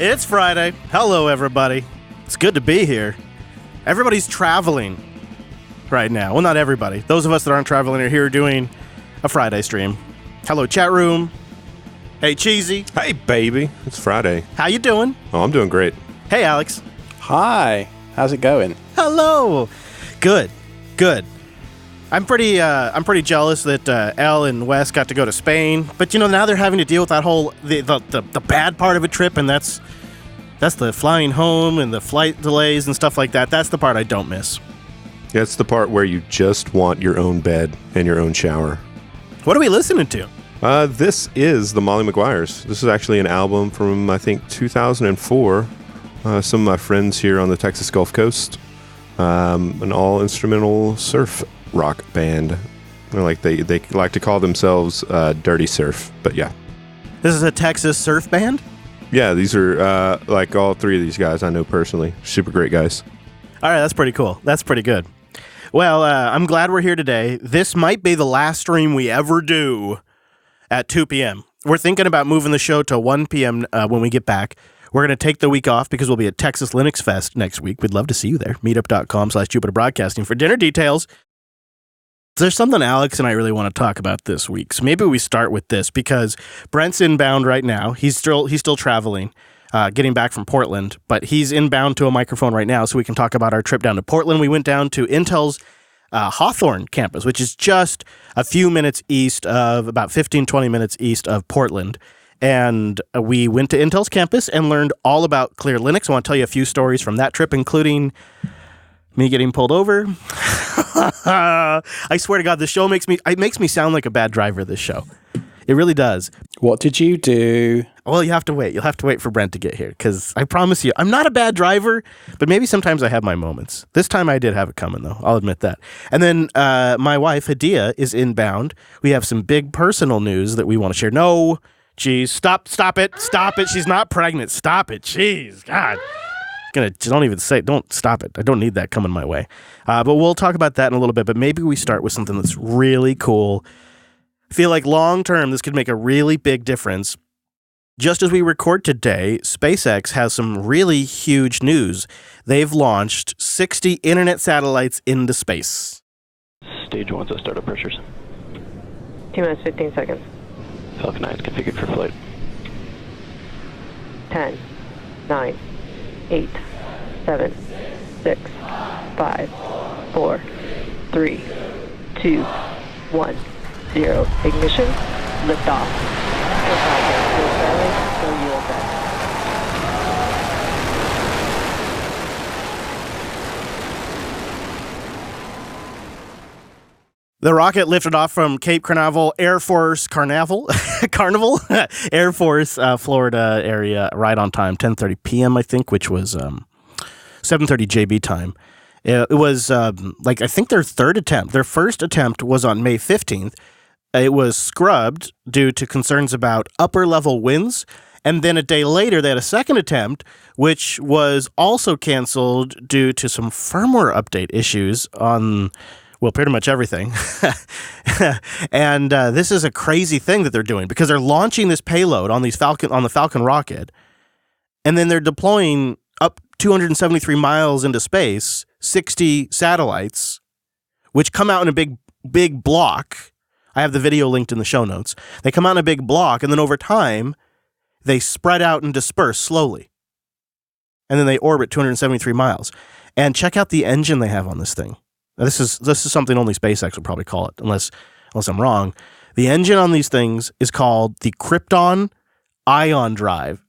It's Friday. Hello, everybody. It's good to be here. Everybody's traveling right now. Well, not everybody. Those of us that aren't traveling are here doing a Friday stream. Hello, chat room. Hey, Cheesy. Hey, baby. It's Friday. How you doing? Oh, I'm doing great. Hey, Alex. Hi. How's it going? Hello. Good. I'm pretty jealous that Elle and Wes got to go to Spain, but now they're having to deal with that whole the bad part of a trip, and that's the flying home and the flight delays and stuff like that. That's the part I don't miss. That's the part where you just want your own bed and your own shower. What are we listening to? This is the Molly Maguires. This is actually an album from, I think, 2004. Some of my friends here on the Texas Gulf Coast, an all-instrumental surf rock band. They like to call themselves Dirty Surf, but yeah. This is a Texas surf band? Yeah, these are like all three of these guys I know personally. Super great guys. All right, that's pretty cool. That's pretty good. Well, I'm glad we're here today. This might be the last stream we ever do at 2 p.m. We're thinking about moving the show to 1 p.m. When we get back. We're going to take the week off because we'll be at Texas Linux Fest next week. We'd love to see you there. Meetup.com/Jupiter Broadcasting for dinner details. There's something Alex and I really want to talk about this week. So maybe we start with this because Brent's inbound right now. He's still traveling, getting back from Portland, but he's inbound to a microphone right now so we can talk about our trip down to Portland. We went down to Intel's Hawthorne campus, which is just a few minutes east of, about 15, 20 minutes east of Portland. And we went to Intel's campus and learned all about Clear Linux. I want to tell you a few stories from that trip, including me getting pulled over. I swear to God, this show makes me sound like a bad driver, this show. It really does. What did you do? Well, you have to wait. You'll have to wait for Brent to get here because I promise you, I'm not a bad driver, but maybe sometimes I have my moments. This time I did have it coming, though. I'll admit that. And then my wife, Hadea, is inbound. We have some big personal news that we want to share. No, geez, stop it. She's not pregnant. Stop it. Jeez, God. Don't stop it. I don't need that coming my way. But we'll talk about that in a little bit. But maybe we start with something that's really cool. I feel like long term, this could make a really big difference. Just as we record today, SpaceX has some really huge news. They've launched 60 internet satellites into space. Stage 1 to startup pressures. T minus 15 seconds. Falcon 9 configured for flight. 10, 9, 8, 7, 6, 5, 4, 3, 2, 1, 0. Ignition. Liftoff. The rocket lifted off from Cape Canaveral Air Force Carnival Air Force, Florida area right on time, 10:30 p.m. I think, which was 7:30 JB time. It was I think their third attempt. Their first attempt was on May 15th. It was scrubbed due to concerns about upper level winds. And then a day later, they had a second attempt, which was also canceled due to some firmware update issues on, well, pretty much everything. And this is a crazy thing that they're doing because they're launching this payload on the Falcon rocket, and then they're deploying up 273 miles into space, 60 satellites, which come out in a big block. I have the video linked in the show notes. They come out in a big block, and then over time, they spread out and disperse slowly. And then they orbit 273 miles. And check out the engine they have on this thing. Now, this is something only SpaceX would probably call it, unless I'm wrong. The engine on these things is called the Krypton Ion Drive.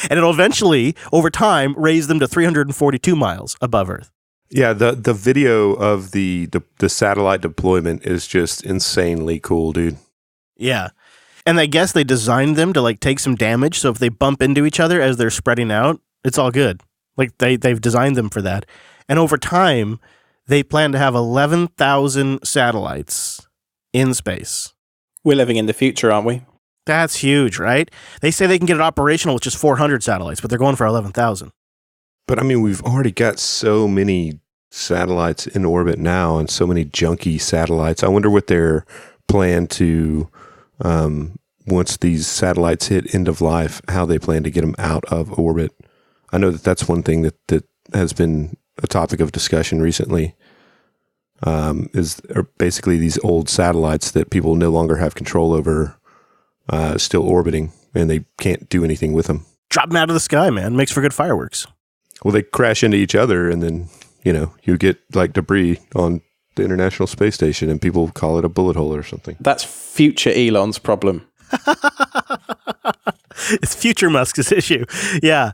And it'll eventually, over time, raise them to 342 miles above Earth. Yeah, the video of the satellite deployment is just insanely cool, dude. Yeah. And I guess they designed them to take some damage, so if they bump into each other as they're spreading out, it's all good. They've designed them for that. And over time, they plan to have 11,000 satellites in space. We're living in the future, aren't we? That's huge, right? They say they can get it operational with just 400 satellites, but they're going for 11,000. But I mean, we've already got so many satellites in orbit now and so many junky satellites. I wonder what their plan to once these satellites hit end of life, how they plan to get them out of orbit. I know that that's one thing that has been a topic of discussion recently, are basically these old satellites that people no longer have control over, still orbiting, and they can't do anything with them. Drop them out of the sky, man. Makes for good fireworks. Well, they crash into each other, and then, you get like debris on the International Space Station, and people call it a bullet hole or something. That's future Elon's problem. It's future Musk's issue. Yeah.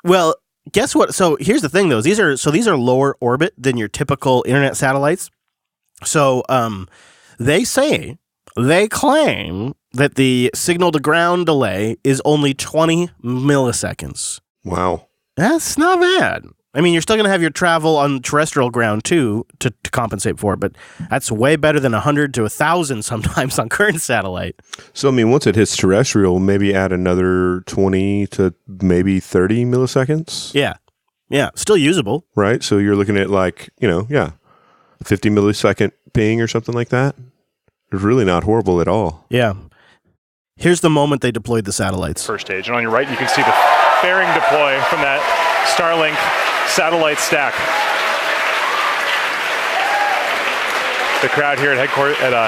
Well, guess what? So here's the thing, though. These are lower orbit than your typical internet satellites. So they claim that the signal to ground delay is only 20 milliseconds. Wow. That's not bad. I mean, you're still going to have your travel on terrestrial ground, too, to compensate for it, but that's way better than 100 to 1,000 sometimes on current satellite. So, I mean, once it hits terrestrial, maybe add another 20 to maybe 30 milliseconds? Yeah. Still usable. Right? So you're looking at 50 millisecond ping or something like that. It's really not horrible at all. Yeah. Here's the moment they deployed the satellites. First stage. And on your right, you can see the fairing deploy from that Starlink satellite stack. The crowd here at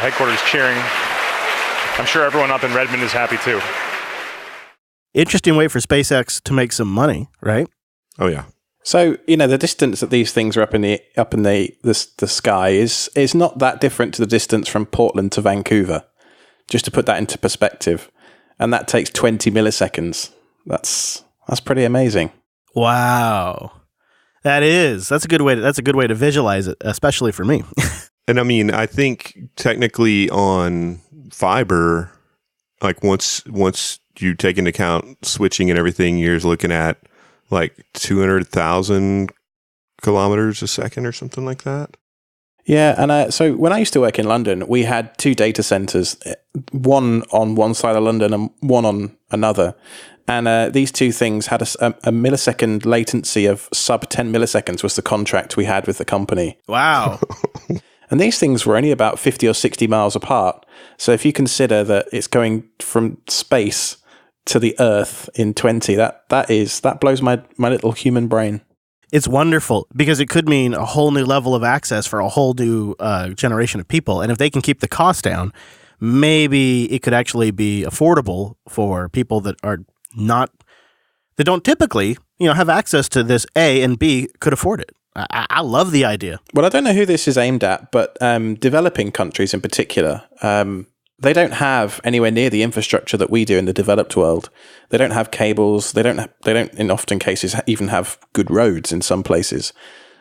headquarters cheering. I'm sure everyone up in Redmond is happy too. Interesting way for SpaceX to make some money, right? Oh yeah. So the distance that these things are up in the sky is not that different to the distance from Portland to Vancouver. Just to put that into perspective, and that takes 20 milliseconds. That's pretty amazing. Wow. That's a good way to visualize it, especially for me. And I mean, I think technically on fiber, like once you take into account switching and everything, you're looking at like 200,000 kilometers a second or something like that. Yeah, and so when I used to work in London, we had 2 data centers, one on one side of London and one on another. And these 2 things had a millisecond latency of sub 10 milliseconds was the contract we had with the company. Wow. And these things were only about 50 or 60 miles apart. So if you consider that it's going from space to the Earth in 20, that blows my little human brain. It's wonderful because it could mean a whole new level of access for a whole new generation of people. And if they can keep the cost down, maybe it could actually be affordable for people that don't typically, have access to this A and B could afford it. I love the idea. Well, I don't know who this is aimed at, but developing countries in particular, they don't have anywhere near the infrastructure that we do in the developed world. They don't have cables. They don't in often cases even have good roads in some places.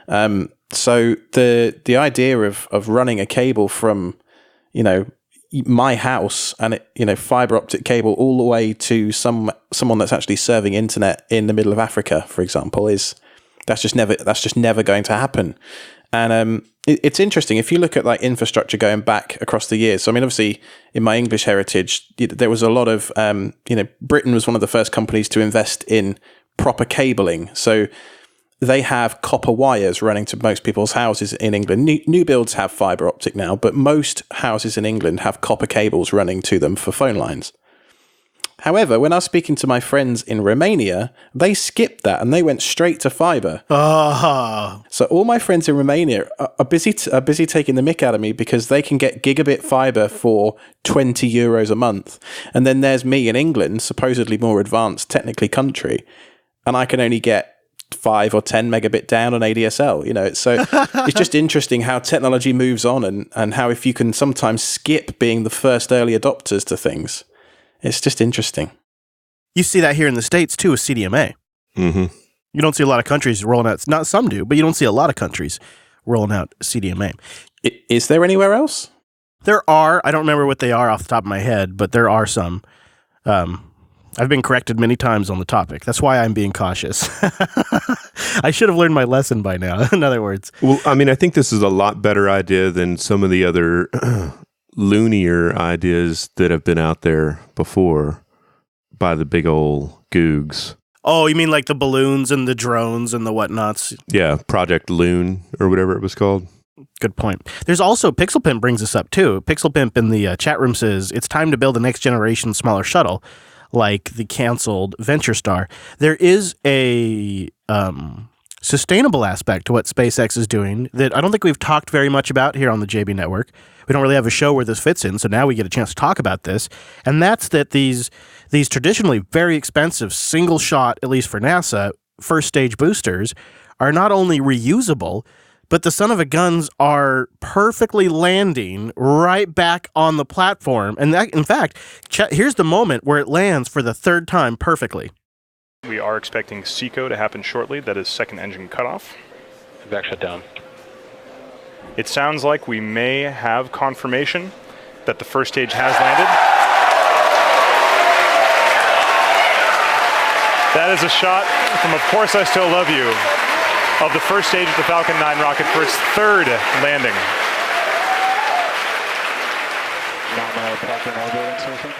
So the idea of running a cable from, my house and fiber optic cable all the way to someone that's actually serving internet in the middle of Africa, for example, that's just never going to happen. And it's interesting if you look at like infrastructure going back across the years. So I mean, obviously, in my English heritage, there was a lot of Britain was one of the first companies to invest in proper cabling. So they have copper wires running to most people's houses in England. New builds have fiber optic now, but most houses in England have copper cables running to them for phone lines. However, when I was speaking to my friends in Romania, they skipped that and they went straight to fiber. Oh. So all my friends in Romania are busy taking the mick out of me because they can get gigabit fiber for €20 a month. And then there's me in England, supposedly more advanced technically country, and I can only get 5 or 10 megabit down on ADSL. So it's just interesting how technology moves on and how if you can sometimes skip being the first early adopters to things. It's just interesting. You see that here in the States, too, with CDMA. Mm-hmm. You don't see a lot of countries rolling out, not some do, but you don't see a lot of countries rolling out CDMA. Is there anywhere else? There are. I don't remember what they are off the top of my head, but there are some. I've been corrected many times on the topic. That's why I'm being cautious. I should have learned my lesson by now, in other words. Well, I mean, I think this is a lot better idea than some of the other loonier ideas that have been out there before by the big old googs. Oh, you mean like the balloons and the drones and the whatnots? Yeah, Project Loon or whatever it was called. Good point. There's also PixelPimp brings this up too. PixelPimp in the chat room says it's time to build a next generation smaller shuttle, like the canceled Venture Star. There is a sustainable aspect to what SpaceX is doing that I don't think we've talked very much about here on the JB Network. We don't really have a show where this fits in, so now we get a chance to talk about this. And that's that these traditionally very expensive single shot, at least for NASA, first stage boosters are not only reusable, but the son of a guns are perfectly landing right back on the platform. And that, in fact, here's the moment where it lands for the third time perfectly. We are expecting SECO to happen shortly. That is second engine cutoff. Back shut down. It sounds like we may have confirmation that the first stage has landed. That is a shot from Of Course I Still Love You of the first stage of the Falcon 9 rocket for its third landing. Nominal Falcon orbit insertion.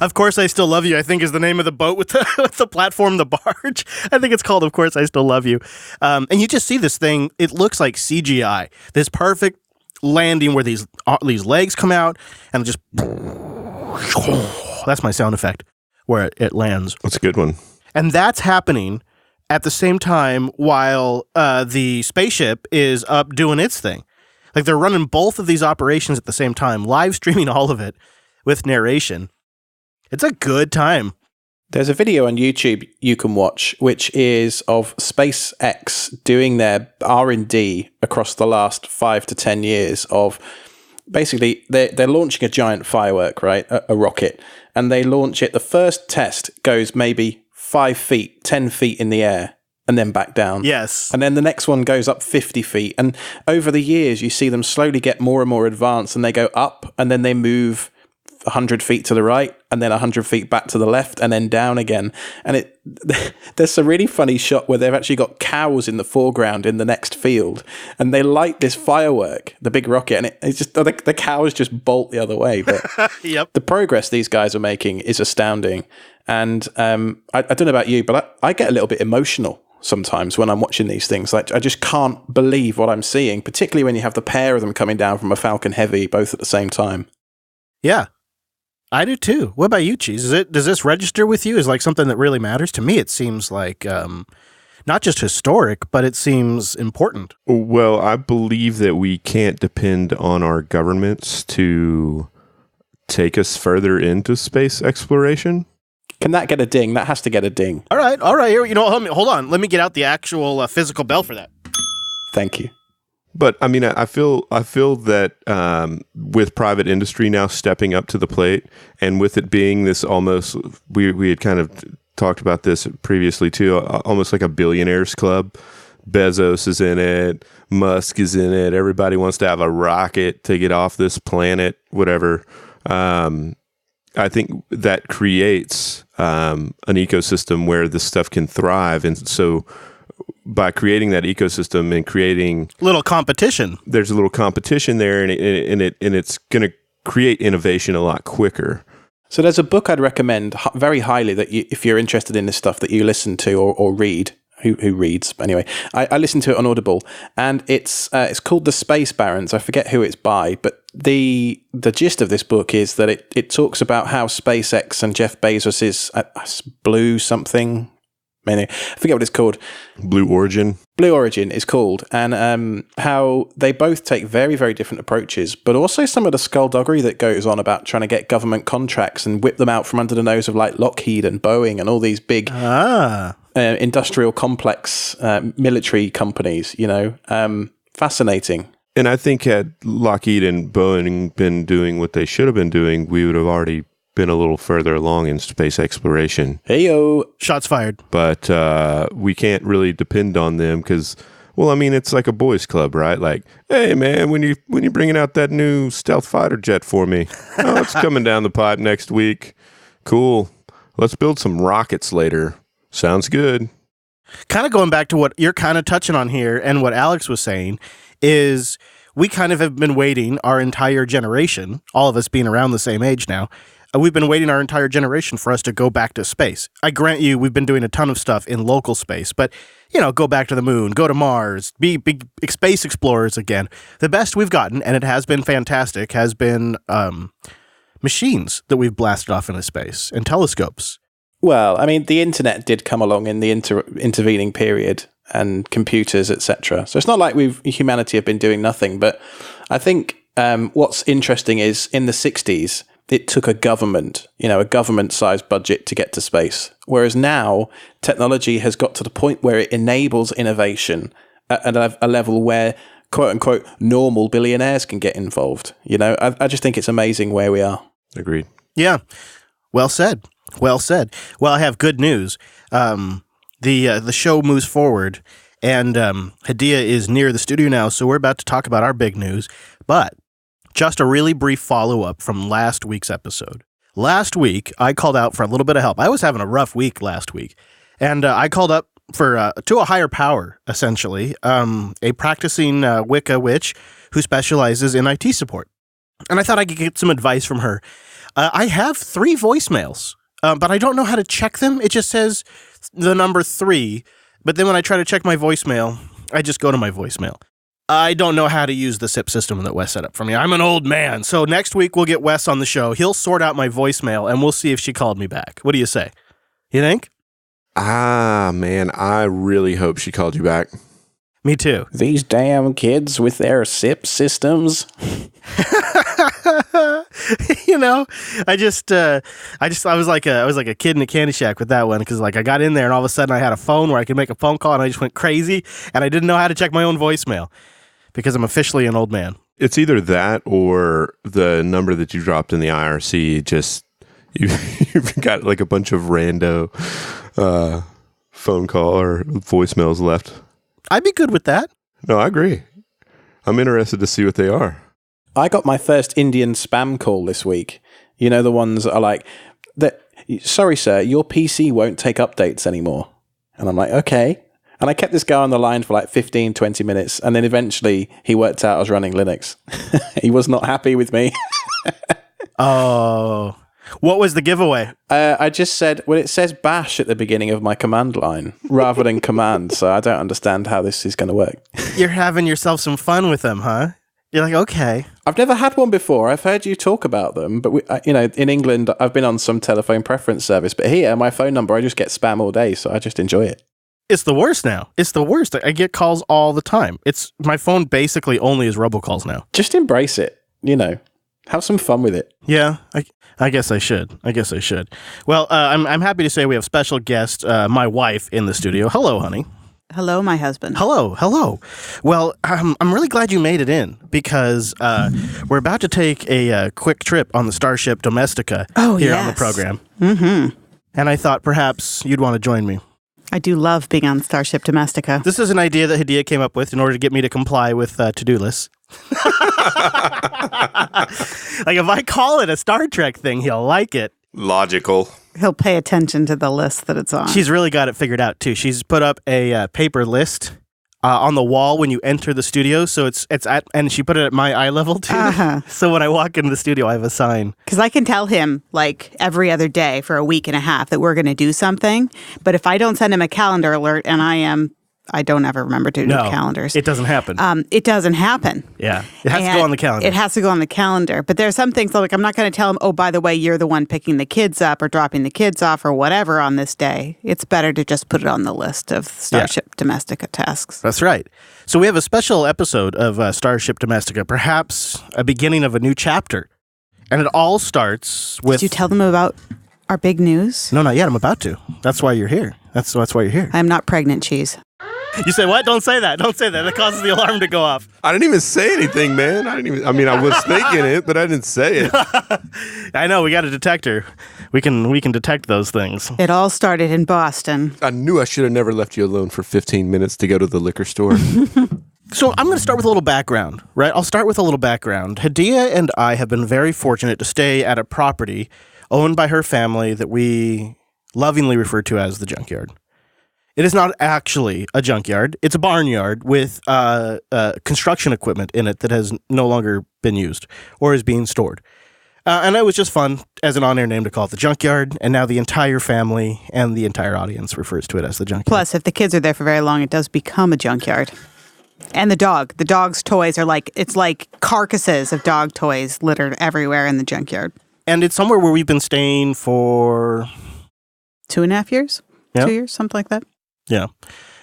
Of Course I Still Love You, I think, is the name of the boat with the platform, the barge. I think it's called Of Course I Still Love You. And you just see this thing, it looks like CGI. This perfect landing where these legs come out and just... That's my sound effect, where it lands. That's a good one. And that's happening at the same time while the spaceship is up doing its thing. Like, they're running both of these operations at the same time, live streaming all of it with narration. It's a good time. There's a video on YouTube you can watch, which is of SpaceX doing their R&D across the last 5 to 10 years of basically they're launching a giant firework, right? A rocket. And they launch it. The first test goes maybe 5 feet, 10 feet in the air, and then back down. Yes. And then the next one goes up 50 feet. And over the years, you see them slowly get more and more advanced, and they go up, and then they move 100 feet to the right, and then 100 feet back to the left, and then down again. And there's a really funny shot where they've actually got cows in the foreground in the next field, and they light this firework, the big rocket, and it's just the cows just bolt the other way. But Yep. The progress these guys are making is astounding. And I don't know about you, but I get a little bit emotional sometimes when I'm watching these things. Like, I just can't believe what I'm seeing, particularly when you have the pair of them coming down from a Falcon Heavy both at the same time. Yeah. I do too. What about you, Cheese? Does this register with you as like something that really matters? To me, it seems like not just historic, but it seems important. Well, I believe that we can't depend on our governments to take us further into space exploration. Can that get a ding? That has to get a ding. All right. Here, hold on. Let me get out the actual physical bell for that. Thank you. But I mean, I feel that with private industry now stepping up to the plate, and with it being this almost, we had kind of talked about this previously too, almost like a billionaires club. Bezos is in it, Musk is in it. Everybody wants to have a rocket to get off this planet, whatever. I think that creates an ecosystem where this stuff can thrive, and so by creating that ecosystem and creating little competition, there's a little competition there, and it's going to create innovation a lot quicker. So there's a book I'd recommend very highly that if you're interested in this stuff, that you listen to or read. Who reads? Anyway, I listened to it on Audible, and it's called The Space Barons. I forget who it's by, but the gist of this book is that it talks about how SpaceX and Jeff Bezos is Blue something. I forget what it's called. Blue Origin. Blue Origin is called, and how they both take very, very different approaches, but also some of the skullduggery that goes on about trying to get government contracts and whip them out from under the nose of like Lockheed and Boeing and all these big industrial complex military companies, fascinating. And I think had Lockheed and Boeing been doing what they should have been doing, we would have already been a little further along in space exploration. Heyo. Shots fired. But we can't really depend on them because, well, I mean, it's like a boys' club, right? Like, hey, man, when you bringing out that new stealth fighter jet for me? Oh, it's coming down the pipe next week. Cool. Let's build some rockets later. Sounds good. Kind of going back to what you're kind of touching on here and what Alex was saying is we kind of have been waiting our entire generation, all of us being around the same age now, We've been waiting our entire generation for us to go back to space. I grant you, we've been doing a ton of stuff in local space, but, go back to the moon, go to Mars, be big space explorers again. The best we've gotten, and it has been fantastic, has been machines that we've blasted off into space and telescopes. Well, I mean, the internet did come along in the intervening period, and computers, etc. So it's not like humanity have been doing nothing. But I think what's interesting is in the 60s, it took a government-sized budget to get to space. Whereas now, technology has got to the point where it enables innovation at a level where, quote-unquote, normal billionaires can get involved. I just think it's amazing where we are. Agreed. Yeah. Well said. Well said. Well, I have good news. The show moves forward, and Hadea is near the studio now, so we're about to talk about our big news. But just a really brief follow-up from last week's episode. Last week, I called out for a little bit of help. I was having a rough week last week, and I called up to a higher power, essentially, a practicing Wicca witch who specializes in IT support. And I thought I could get some advice from her. I have 3 voicemails, but I don't know how to check them. It just says the number 3, but then when I try to check my voicemail, I just go to my voicemail. I don't know how to use the SIP system that Wes set up for me. I'm an old man, so next week we'll get Wes on the show. He'll sort out my voicemail, and we'll see if she called me back. What do you say? You think? Man, I really hope she called you back. Me too. These damn kids with their SIP systems. I was like a kid in a candy shack with that one, because I got in there and all of a sudden I had a phone where I could make a phone call and I just went crazy and I didn't know how to check my own voicemail because I'm officially an old man. It's either that or the number that you dropped in the IRC. Just you've got like a bunch of rando phone call or voicemails left. I'd be good with that. No, I agree. I'm interested to see what they are. I got my first Indian spam call this week. The ones that are like, sorry, sir, your PC won't take updates anymore. And I'm like, okay. And I kept this guy on the line for like 15, 20 minutes. And then eventually he worked out I was running Linux. He was not happy with me. Oh, what was the giveaway? I just said, well, it says bash at the beginning of my command line rather than command. So I don't understand how this is going to work. You're having yourself some fun with them, huh? You're like, okay. I've never had one before. I've heard you talk about them, but in England, I've been on some telephone preference service. But here, my phone number, I just get spam all day, so I just enjoy it. It's the worst now. It's the worst. I get calls all the time. My phone basically only is robocalls now. Just embrace it. Have some fun with it. Yeah, I guess I should. Well, I'm happy to say we have special guest, my wife, in the studio. Hello, honey. Hello, my husband. Hello. Well, I'm really glad you made it in because we're about to take a quick trip on the Starship Domestica here on the program. Mm-hmm. And I thought perhaps you'd want to join me. I do love being on Starship Domestica. This is an idea that Hadea came up with in order to get me to comply with to-do lists. Like if I call it a Star Trek thing, he'll like it. Logical. He'll pay attention to the list that it's on. She's really got it figured out too. She's put up a paper list on the wall when you enter the studio, so it's at, and she put it at my eye level too. Uh-huh. So when I walk into the studio, I have a sign. Because I can tell him like every other day for a week and a half that we're going to do something. But if I don't send him a calendar alert, and I don't ever remember to do calendars. It doesn't happen. It doesn't happen. Yeah. It has to go on the calendar. It has to go on the calendar. But there are some things like I'm not going to tell him, oh, by the way, you're the one picking the kids up or dropping the kids off or whatever on this day. It's better to just put it on the list of Starship Domestica tasks. That's right. So we have a special episode of Starship Domestica, perhaps a beginning of a new chapter. And it all starts with... Did you tell them about our big news? No, not yet. I'm about to. That's why you're here. That's why you're here. I'm not pregnant, cheese. You say what? Don't say that. Don't say that. That causes the alarm to go off. I didn't even say anything, man. I was thinking it, but I didn't say it. I know. We got a detector. We can detect those things. It all started in Boston. I knew I should have never left you alone for 15 minutes to go to the liquor store. So I'm going to start with a little background, right? I'll start with a little background. Hadea and I have been very fortunate to stay at a property owned by her family that we lovingly refer to as the junkyard. It is not actually a junkyard. It's a barnyard with construction equipment in it that has no longer been used or is being stored. And it was just fun as an on-air name to call it the junkyard. And now the entire family and the entire audience refers to it as the junkyard. Plus, if the kids are there for very long, it does become a junkyard. And the dog's toys are it's like carcasses of dog toys littered everywhere in the junkyard. And it's somewhere where we've been staying for 2.5 years? Yeah. 2 years, something like that. Yeah.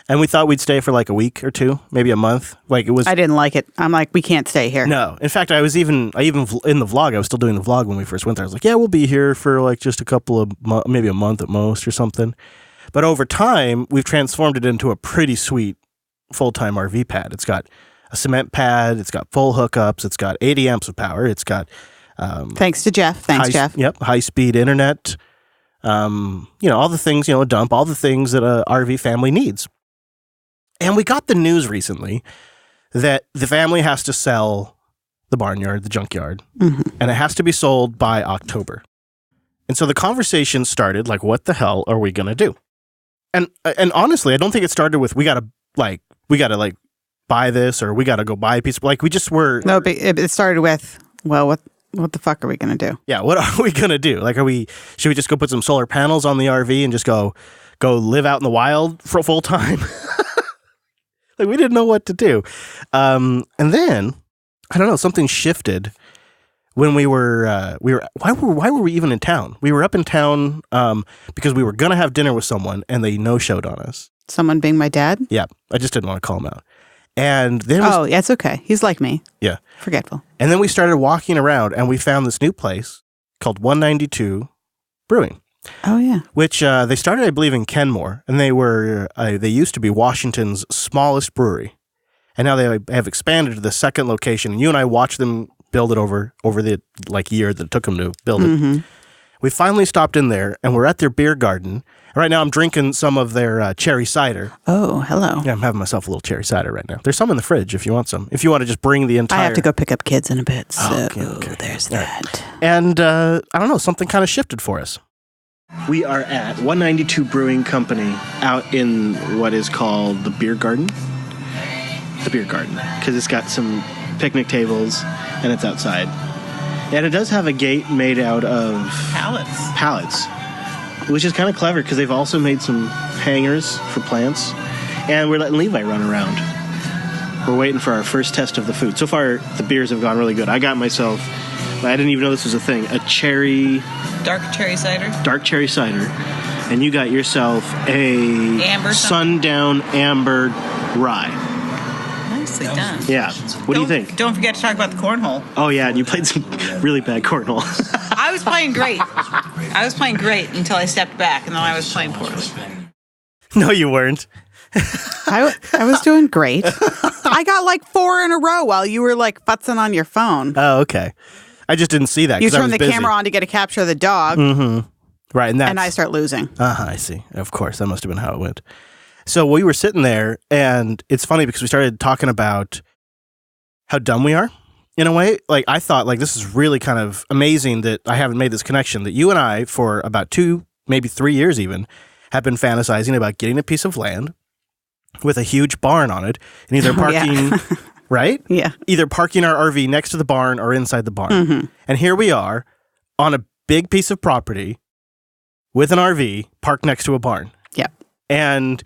And we thought we'd stay for like a week or two, maybe a month. Like it was. I didn't like it. I'm like, we can't stay here. No. In fact, I even in the vlog, I was still doing the vlog when we first went there. I was like, yeah, we'll be here for like just a couple of maybe a month at most or something. But over time, we've transformed it into a pretty sweet full-time RV pad. It's got a cement pad. It's got full hookups. It's got 80 amps of power. It's got thanks to Jeff. Thanks, Jeff. Yep, high-speed internet. All the things, a dump, all the things that a RV family needs. And we got the news recently that the family has to sell the barnyard, the junkyard, and it has to be sold by October. And so the conversation started like, what the hell are we going to do? And honestly, I don't think it started with, we got to buy this or we got to go buy a piece of, like, we just were. No, it started with, well, what the fuck are we going to do? Yeah, what are we going to do? Like, should we just go put some solar panels on the RV and just go live out in the wild for full time? Like, we didn't know what to do. And then, I don't know, something shifted when why were we even in town? We were up in town because we were going to have dinner with someone and they no-showed on us. Someone being my dad? Yeah, I just didn't want to call him out. And then yeah, it's okay. He's like me. Yeah. Forgetful. And then we started walking around and we found this new place called 192 Brewing. Oh, yeah. Which they started, I believe, in Kenmore, and they used to be Washington's smallest brewery, and now they have expanded to the second location. And you and I watched them build it over the year that it took them to build it. We finally stopped in there, and we're at their beer garden. Right now, I'm drinking some of their cherry cider. Oh, hello. Yeah, I'm having myself a little cherry cider right now. There's some in the fridge if you want some. If you want to just bring the entire. I have to go pick up kids in a bit, so okay. There's that. Right. And I don't know, something kind of shifted for us. We are at 192 Brewing Company out in what is called the beer garden. The beer garden, because it's got some picnic tables and it's outside. And it does have a gate made out of pallets, which is kind of clever because they've also made some hangers for plants. And we're letting Levi run around. We're waiting for our first test of the food. So far, the beers have gone really good. I got myself, I didn't even know this was a thing, Dark cherry cider. And you got yourself a Sundown Amber Rye. Nicely done. Yeah. What do you think? Don't forget to talk about the cornhole. Oh, yeah. And you played some really bad cornhole. I was playing great. Until I stepped back, and then I was playing poorly. No, you weren't. I was doing great. I got like 4 in a row while you were like futzing on your phone. Oh, okay. I just didn't see that. You turned the camera on to get a capture of the dog. Mm-hmm. Right. And I start losing. I see. Of course. That must have been how it went. So we were sitting there, and it's funny because we started talking about how dumb we are in a way. Like, I thought, like, this is really kind of amazing that I haven't made this connection, that you and I, for about 2, maybe 3 years even, have been fantasizing about getting a piece of land with a huge barn on it and either parking, right? Yeah. Either parking our RV next to the barn or inside the barn. Mm-hmm. And here we are on a big piece of property with an RV parked next to a barn. Yeah. And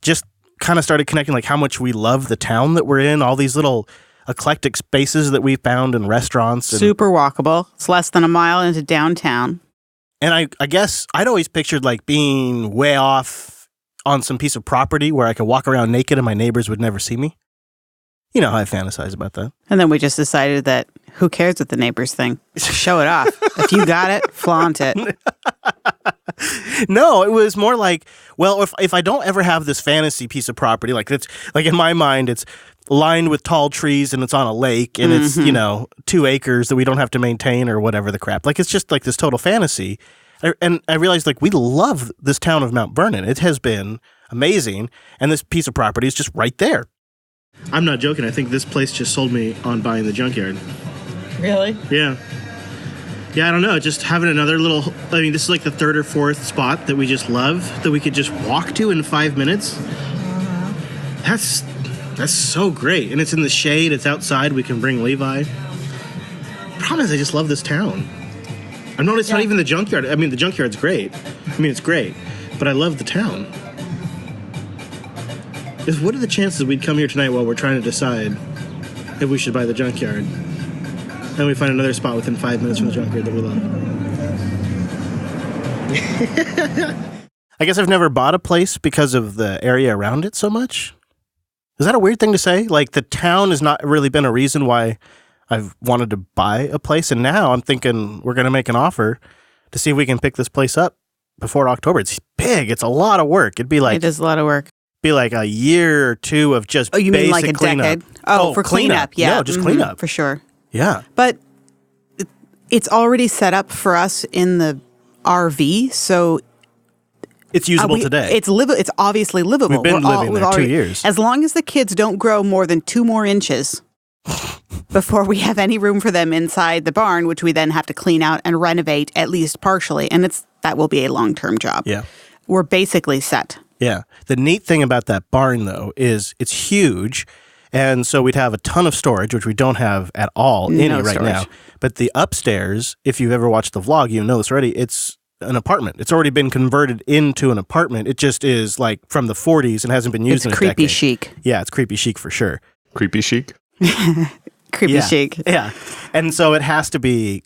just kind of started connecting like how much we love the town that we're in, all these little eclectic spaces that we found and restaurants. Super walkable. It's less than a mile into downtown. And I guess I'd always pictured like being way off on some piece of property where I could walk around naked and my neighbors would never see me. You know how I fantasize about that. And then we just decided that who cares what the neighbors think? Show it off. If you got it, flaunt it. No, it was more like, well, if I don't ever have this fantasy piece of property, like it's like in my mind, it's lined with tall trees and it's on a lake and it's, 2 acres that we don't have to maintain or whatever the crap. Like, it's just like this total fantasy. And I realized like we love this town of Mount Vernon. It has been amazing. And this piece of property is just right there. I'm not joking. I think this place just sold me on buying the junkyard. Really? Yeah. Yeah, I don't know. Just having another little, I mean, this is like the 3rd or 4th spot that we just love, that we could just walk to in 5 minutes. That's so great. And it's in the shade. It's outside. We can bring Levi. Problem is, I just love this town. No, it's not even the junkyard. I mean, the junkyard's great. I mean, it's great. But I love the town. What are the chances we'd come here tonight while we're trying to decide if we should buy the junkyard? And we find another spot within 5 minutes from the junkyard that we love. I guess I've never bought a place because of the area around it so much. Is that a weird thing to say? Like, the town has not really been a reason why I've wanted to buy a place. And now I'm thinking we're going to make an offer to see if we can pick this place up before October. It's big. It's a lot of work. It is a lot of work. Be like a year or two of just you mean like a cleanup. decade? Oh, for cleanup. Yeah. No, just cleanup. For sure. Yeah. But it's already set up for us in the RV, so it's usable today. It's obviously livable. We've been living there 2 years. As long as the kids don't grow more than 2 more inches before we have any room for them inside the barn, which we then have to clean out and renovate at least partially, and that will be a long-term job. Yeah. We're basically set. Yeah. The neat thing about that barn, though, is it's huge. And so we'd have a ton of storage, which we don't have at all right now. But the upstairs, if you've ever watched the vlog, you know this already, it's an apartment. It's already been converted into an apartment. It just is like from the 40s and hasn't been used in a decade. It's creepy chic. Yeah, it's creepy chic for sure. Creepy chic? Creepy chic. Yeah. And so it has to be,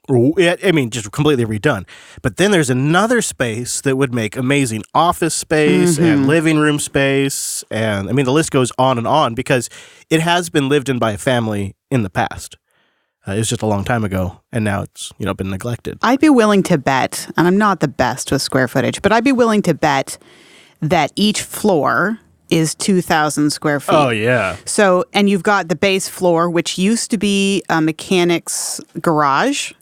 just completely redone. But then there's another space that would make amazing office space and living room space. And the list goes on and on because it has been lived in by a family in the past. It was just a long time ago, and now it's been neglected. I'd be willing to bet, and I'm not the best with square footage, but I'd be willing to bet that each floor is 2,000 square feet. Oh, yeah. So, and you've got the base floor, which used to be a mechanic's garage,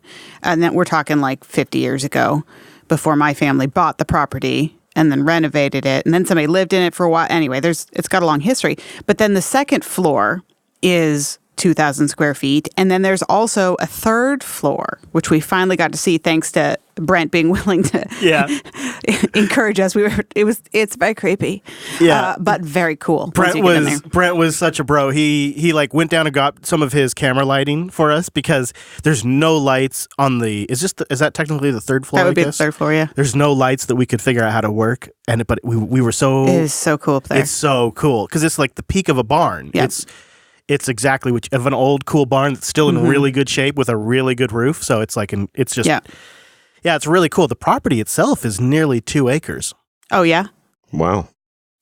and then we're talking like 50 years ago, before my family bought the property and then renovated it, and then somebody lived in it for a while. Anyway, it's got a long history. But then the second floor is 2,000 square feet. And then there's also a third floor, which we finally got to see thanks to Brent being willing to encourage us. It's very creepy. Yeah. But very cool. Brent was such a bro. He like went down and got some of his camera lighting for us because there's no lights on is that technically the third floor? That would be the third floor, yeah. There's no lights that we could figure out how to work. But we were so... It is so cool up there. It's so cool because it's like the peak of a barn. Yep. It's exactly of an old cool barn that's still in really good shape with a really good roof. So it's like it's really cool. The property itself is nearly 2 acres. Oh yeah. Wow.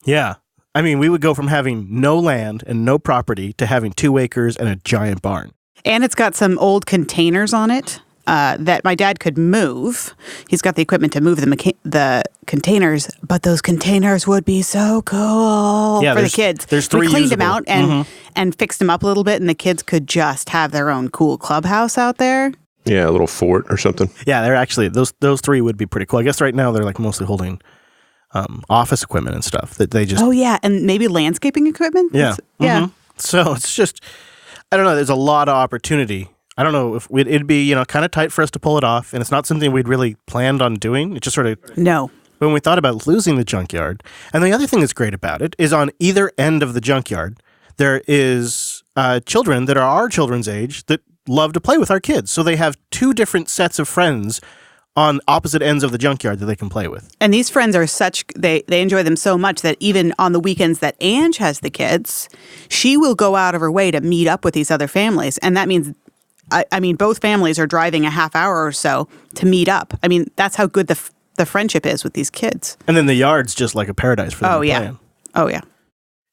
Yeah. We would go from having no land and no property to having 2 acres and a giant barn. And it's got some old containers on it that my dad could move. He's got the equipment to move the containers, but those containers would be so cool for the kids. There's 3 We cleaned usable. them out and fixed them up a little bit, and the kids could just have their own cool clubhouse out there. Yeah, a little fort or something. Yeah, they're actually, those 3 would be pretty cool. I guess right now they're like mostly holding office equipment and stuff that they just... Oh, yeah, and maybe landscaping equipment? Yeah. Yeah. So it's just, I don't know, there's a lot of opportunity. I don't know if it'd be, kind of tight for us to pull it off, and it's not something we'd really planned on doing. It just sort of... No. When we thought about losing the junkyard, and the other thing that's great about it is on either end of the junkyard, there is children that are our children's age that love to play with our kids. So they have 2 different sets of friends on opposite ends of the junkyard that they can play with. And these friends are they enjoy them so much that even on the weekends that Ange has the kids, she will go out of her way to meet up with these other families. And that means... both families are driving a half hour or so to meet up. That's how good the friendship is with these kids. And then the yard's just like a paradise for them to play in. Oh, yeah.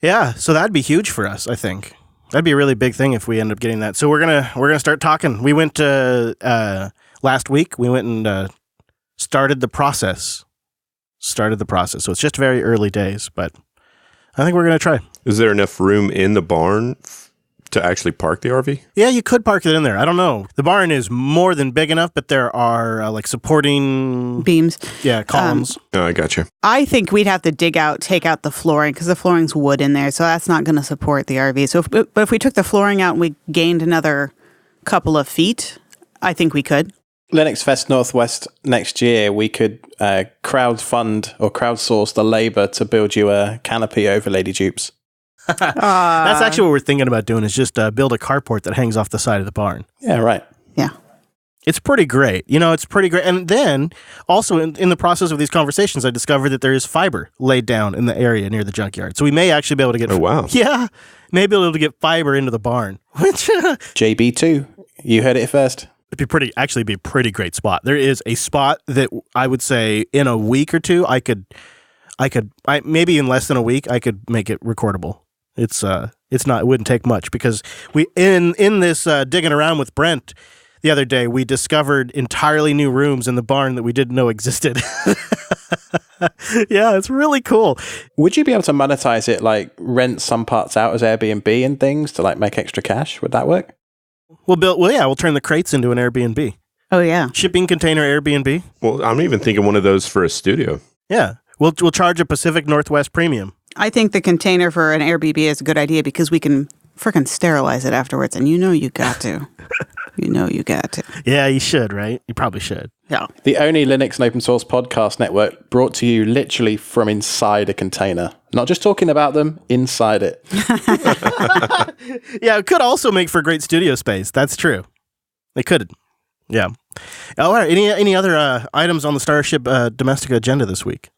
Yeah, so that'd be huge for us, I think. That'd be a really big thing if we end up getting that. So we're gonna start talking. We went last week. We went and started the process. So it's just very early days, but I think we're gonna try. Is there enough room in the barn to actually park the RV? Yeah, you could park it in there. I don't know. The barn is more than big enough, but there are supporting beams. Yeah, columns. I gotcha. I think we'd have to take out the flooring because the flooring's wood in there, so that's not going to support the RV. So, but if we took the flooring out and we gained another couple of feet, I think we could. Linux Fest Northwest next year, we could crowdfund or crowdsource the labor to build you a canopy over Lady Dupes. That's actually what we're thinking about doing is just build a carport that hangs off the side of the barn. Yeah, right. Yeah. It's pretty great. It's pretty great. And then also in the process of these conversations, I discovered that there is fiber laid down in the area near the junkyard. So we may actually be able to get... Oh, wow. Yeah. Maybe able to get fiber into the barn, which... JB2, you heard it first. It'd be a pretty great spot. There is a spot that I would say in a week or two, I maybe in less than a week, I could make it recordable. It wouldn't take much because we, in this digging around with Brent the other day, we discovered entirely new rooms in the barn that we didn't know existed. Yeah, it's really cool. Would you be able to monetize it, like rent some parts out as Airbnb and things to like make extra cash? Would that work? We'll turn the crates into an Airbnb. Oh, yeah. Shipping container Airbnb. Well, I'm even thinking one of those for a studio. Yeah. We'll charge a Pacific Northwest premium. I think the container for an Airbnb is a good idea because we can frickin' sterilize it afterwards. And you got to. You got to. Yeah, you should, right? You probably should. Yeah. The only Linux and open source podcast network brought to you literally from inside a container. Not just talking about them, inside it. Yeah, it could also make for great studio space. That's true. They could. Yeah. All right. Any other items on the Starship domestic agenda this week?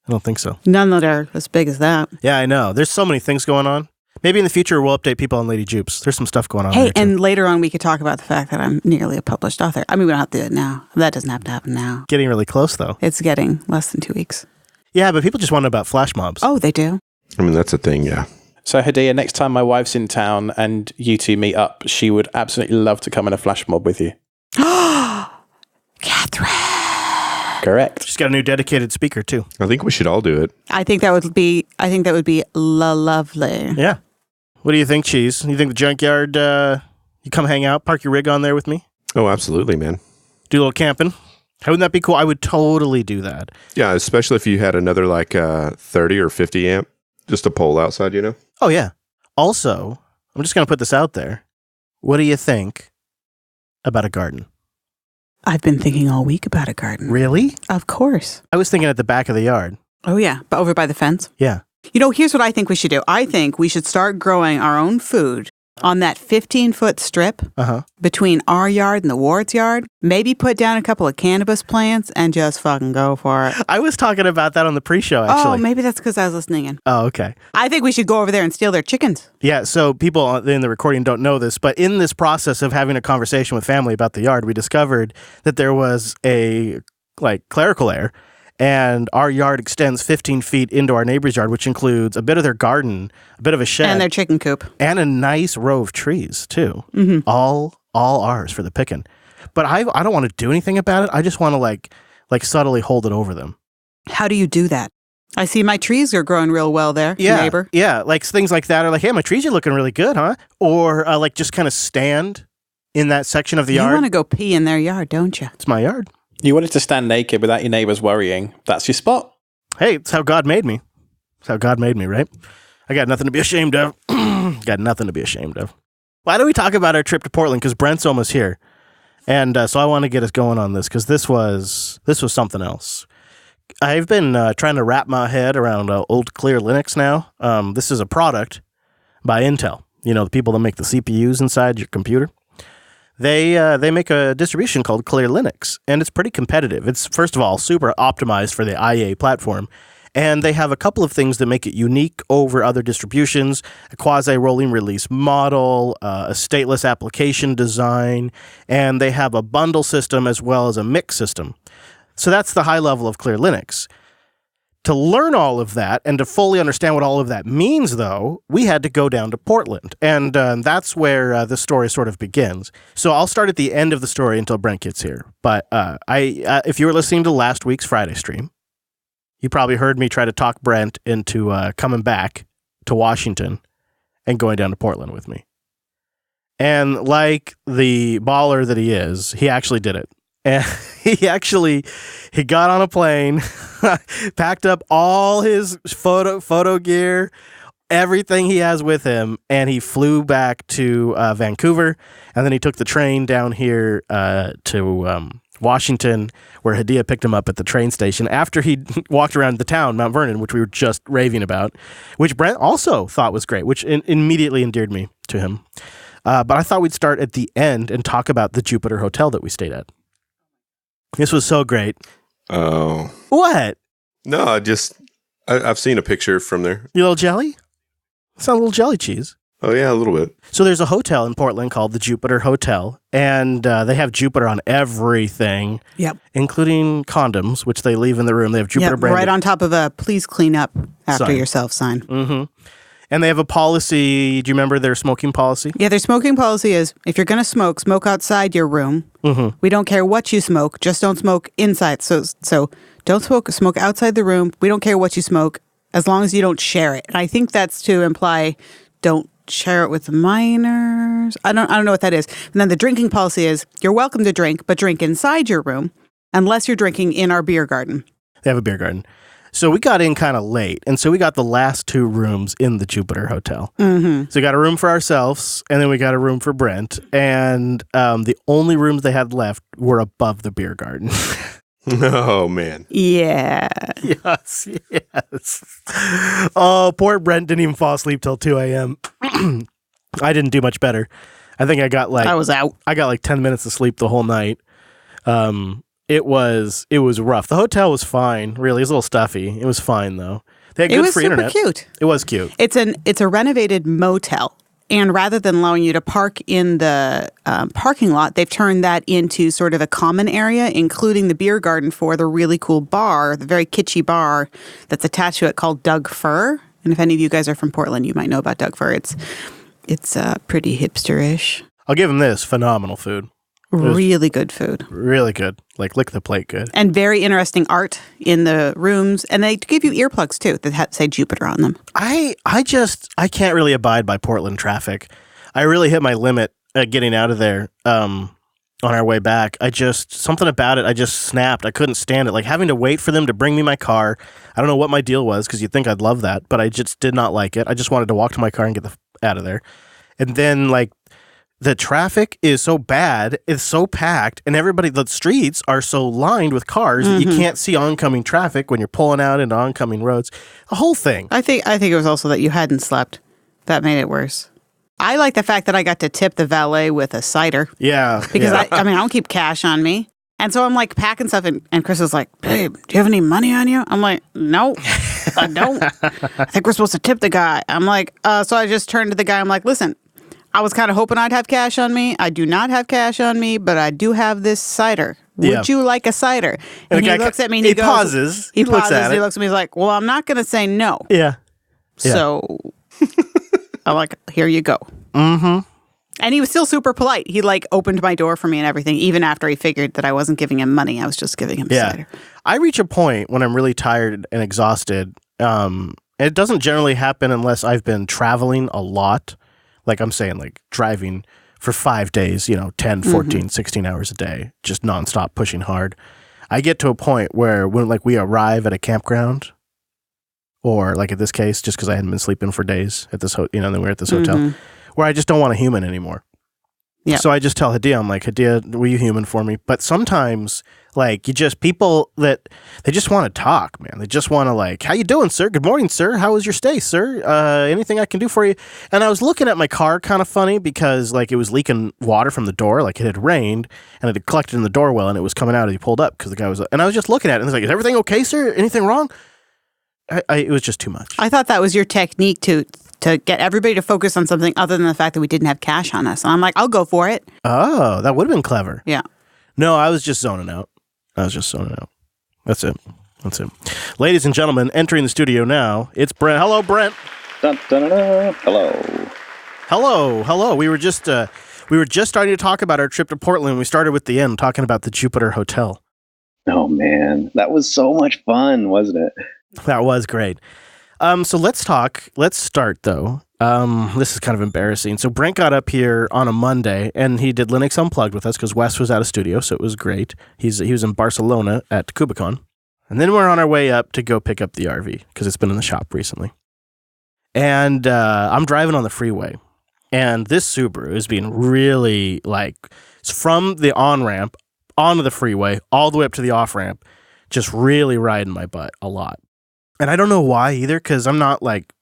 I don't think so. None that are as big as that. Yeah, I know. There's so many things going on. Maybe in the future we'll update people on Lady Jupes. There's some stuff going on. Hey, there and later on we could talk about the fact that I'm nearly a published author. I mean, we don't have to do it now. That doesn't have to happen now. Getting really close, though. It's getting less than 2 weeks. Yeah, but people just want to know about flash mobs. Oh, they do? I mean, that's a thing, yeah. So, Hadea, next time my wife's in town and you two meet up, she would absolutely love to come in a flash mob with you. Catherine. Correct. She's got a new dedicated speaker, too. I think we should all do it. I think that would be lovely. Yeah. What do you think, Cheese? You think the junkyard, you come hang out, park your rig on there with me? Oh, absolutely, man. Do a little camping? Wouldn't that be cool? I would totally do that. Yeah, especially if you had another 30 or 50 amp, just a pole outside, Oh, yeah. Also, I'm just going to put this out there. What do you think about a garden? I've been thinking all week about a garden. Really? Of course. I was thinking at the back of the yard. Oh, yeah. But over by the fence? Yeah. Here's what I think we should do. I think we should start growing our own food on that 15-foot strip between our yard and the ward's yard. Maybe put down a couple of cannabis plants and just fucking go for it. I was talking about that on the pre-show, actually. Oh, maybe that's because I was listening in. Oh, okay. I think we should go over there and steal their chickens. Yeah, so people in the recording don't know this, but in this process of having a conversation with family about the yard, we discovered that there was a clerical error. And our yard extends 15 feet into our neighbor's yard, which includes a bit of their garden, a bit of a shed. And their chicken coop. And a nice row of trees, too. Mm-hmm. All ours for the picking. But I don't want to do anything about it. I just want to, like subtly hold it over them. How do you do that? I see my trees are growing real well there, neighbor. Yeah, things like that are like, hey, my trees are looking really good, huh? Or, just kind of stand in that section of the yard. You want to go pee in their yard, don't you? It's my yard. You wanted to stand naked without your neighbors worrying. That's your spot. Hey, it's how God made me. It's how God made me, right? I got nothing to be ashamed of. Got nothing to be ashamed of. Why don't we talk about our trip to Portland? Because Brent's almost here. And so I want to get us going on this because this was something else. I've been trying to wrap my head around old Clear Linux now. This is a product by Intel. The people that make the CPUs inside your computer. They make a distribution called Clear Linux, and it's pretty competitive. It's, first of all, super optimized for the IA platform, and they have a couple of things that make it unique over other distributions, a quasi-rolling release model, a stateless application design, and they have a bundle system as well as a mix system. So that's the high level of Clear Linux. To learn all of that and to fully understand what all of that means, though, we had to go down to Portland. And that's where the story sort of begins. So I'll start at the end of the story until Brent gets here. But if you were listening to last week's Friday stream, you probably heard me try to talk Brent into coming back to Washington and going down to Portland with me. And like the baller that he is, he actually did it. And he got on a plane, packed up all his photo gear, everything he has with him, and he flew back to Vancouver, and then he took the train down here to Washington, where Hadea picked him up at the train station after he walked around the town, Mount Vernon, which we were just raving about, which Brent also thought was great, which immediately endeared me to him. But I thought we'd start at the end and talk about the Jupiter Hotel that we stayed at. This was so great. Oh. What? No, I've seen a picture from there. You little jelly? It's not a little jelly cheese. Oh, yeah, a little bit. So there's a hotel in Portland called the Jupiter Hotel, and they have Jupiter on everything, including condoms, which they leave in the room. They have Jupiter branded. Right on top of a please clean up after sign. yourself sign. Mm-hmm. And they have a policy. Do you remember their smoking policy? Yeah, their smoking policy is if you're going to smoke outside your room. Mm-hmm. We don't care what you smoke, just don't smoke inside. So don't smoke outside the room. We don't care what you smoke as long as you don't share it. And I think that's to imply don't share it with minors. I don't know what that is. And then the drinking policy is you're welcome to drink, but drink inside your room unless you're drinking in our beer garden. They have a beer garden. So we got in kind of late, and so we got the last 2 rooms in the Jupiter Hotel. Mm-hmm. So we got a room for ourselves, and then we got a room for Brent, and the only rooms they had left were above the beer garden. Oh, man. Yeah. Yes. Oh, poor Brent didn't even fall asleep till 2 a.m. I didn't do much better. I think I was out. I got like 10 minutes of sleep the whole night. It was rough. The hotel was fine, really. It was a little stuffy. It was fine though. They had good free internet. It was super cute. It was cute. It's a renovated motel. And rather than allowing you to park in the parking lot, they've turned that into sort of a common area, including the beer garden for the really cool bar, the very kitschy bar that's attached to it called Doug Fir. And if any of you guys are from Portland, you might know about Doug Fir. It's pretty hipster-ish. I'll give them this. Phenomenal food. Really good food. Really good. Like lick the plate good. And very interesting art in the rooms. And they give you earplugs too that say Jupiter on them. I can't really abide by Portland traffic. I really hit my limit getting out of there on our way back. Something about it, I just snapped. I couldn't stand it. Like having to wait for them to bring me my car. I don't know what my deal was because you'd think I'd love that, but I just did not like it. I just wanted to walk to my car and get out of there. And then like the traffic is so bad, it's so packed, and the streets are so lined with cars that you can't see oncoming traffic when you're pulling out into oncoming roads. The whole thing. I think it was also that you hadn't slept. That made it worse. I like the fact that I got to tip the valet with a cider. Yeah. Because I don't keep cash on me. And so I'm like packing stuff and Chris was like, babe, do you have any money on you? I'm like, no, I don't. I think we're supposed to tip the guy. I'm like, so I just turned to the guy. I'm like, listen, I was kind of hoping I'd have cash on me. I do not have cash on me, but I do have this cider. Would you like a cider? And he looks at me and he goes, pauses. He looks pauses. at it. He looks at me. He's like, well, I'm not going to say no. Yeah. So I'm like, here you go. Mm-hmm. And he was still super polite. He like opened my door for me and everything, even after he figured that I wasn't giving him money. I was just giving him cider. I reach a point when I'm really tired and exhausted. It doesn't generally happen unless I've been traveling a lot. Like I'm saying, like driving for 5 days, 10, 14, 16 hours a day, just nonstop pushing hard. I get to a point where when like we arrive at a campground, or like in this case, just because I hadn't been sleeping for days at this, then we're at this hotel, where I just don't want a human anymore. Yeah. So I just tell Hadea, I'm like, Hadea, will you human for me? But sometimes, like, people that they just want to talk, man. They just want to like, how you doing, sir? Good morning, sir. How was your stay, sir? Anything I can do for you? And I was looking at my car kind of funny because like it was leaking water from the door, like it had rained and it had collected in the door well and it was coming out as he pulled up because the guy was, and I was just looking at it and I was like, is everything okay, sir? Anything wrong? It was just too much. I thought that was your technique to get everybody to focus on something other than the fact that we didn't have cash on us. And I'm like, I'll go for it. Oh, that would have been clever. Yeah. No, I was just zoning out. That's it. Ladies and gentlemen, entering the studio now, it's Brent. Hello, Brent. Dun, dun, dun, dun. Hello. We were just starting to talk about our trip to Portland. We started with the end, talking about the Jupiter Hotel. Oh, man. That was so much fun, wasn't it? That was great. So let's start though. This is kind of embarrassing. So Brent got up here on a Monday and he did Linux Unplugged with us because Wes was out of studio. So it was great. He was in Barcelona at KubeCon. And then we're on our way up to go pick up the RV because it's been in the shop recently. And I'm driving on the freeway and this Subaru is being really like, it's from the on-ramp onto the freeway all the way up to the off-ramp, just really riding my butt a lot. And I don't know why either, because I'm not like,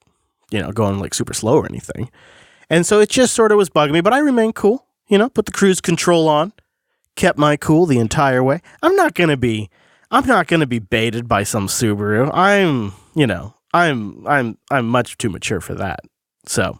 going like super slow or anything. And so it just sort of was bugging me, but I remained cool, put the cruise control on, kept my cool the entire way. I'm not going to be baited by some Subaru. I'm much too mature for that. So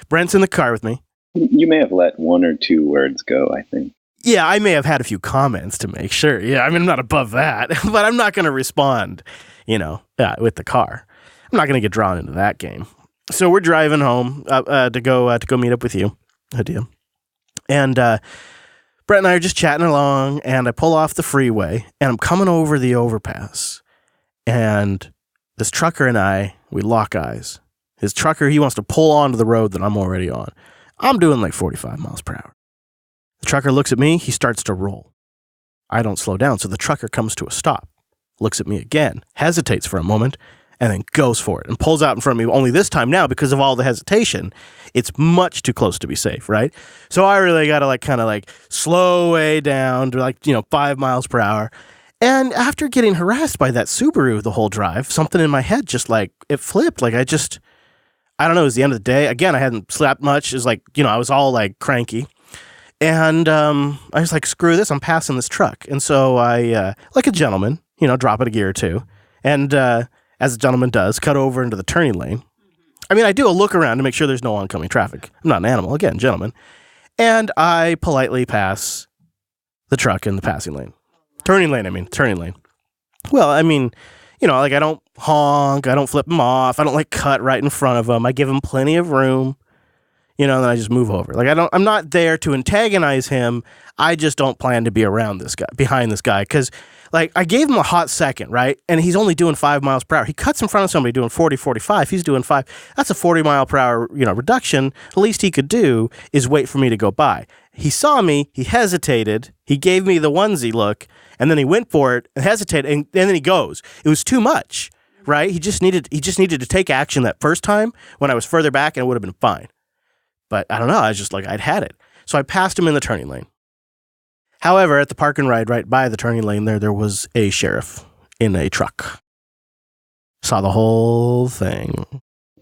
Brent's in the car with me. You may have let one or two words go, I think. Yeah, I may have had a few comments to make sure. Yeah, I mean, I'm not above that, but I'm not going to respond, with the car. I'm not going to get drawn into that game. So we're driving home to go meet up with you, Hadea. And Brent and I are just chatting along, and I pull off the freeway, and I'm coming over the overpass. And this trucker and I, we lock eyes. His trucker, he wants to pull onto the road that I'm already on. I'm doing like 45 miles per hour. The trucker looks at me, he starts to roll. I don't slow down, so the trucker comes to a stop, looks at me again, hesitates for a moment, and then goes for it and pulls out in front of me. Only this time now, because of all the hesitation, it's much too close to be safe, right? So I really got to kind of slow way down to 5 miles per hour. And after getting harassed by that Subaru the whole drive, something in my head just it flipped. I don't know, it was the end of the day. Again, I hadn't slept much. It was I was all cranky. And I was like, screw this, I'm passing this truck. And so I, like a gentleman, drop it a gear or two. And as a gentleman does, cut over into the turning lane. I mean, I do a look around to make sure there's no oncoming traffic. I'm not an animal, again, gentleman. And I politely pass the truck in the passing lane. Turning lane. Well, I mean, I don't honk, I don't flip him off, I don't cut right in front of him. I give him plenty of room. And then I just move over. I'm not there to antagonize him. I just don't plan to be around this guy, behind this guy. Because, I gave him a hot second, right? And he's only doing 5 miles per hour. He cuts in front of somebody doing 40, 45. He's doing 5. That's a 40 mile per hour, reduction. The least he could do is wait for me to go by. He saw me. He hesitated. He gave me the onesie look. And then he went for it and hesitated. And then he goes. It was too much, right? He just needed to take action that first time when I was further back, and it would have been fine. But I don't know, I was just I'd had it. So I passed him in the turning lane. However, at the park and ride right by the turning lane there was a sheriff in a truck. Saw the whole thing.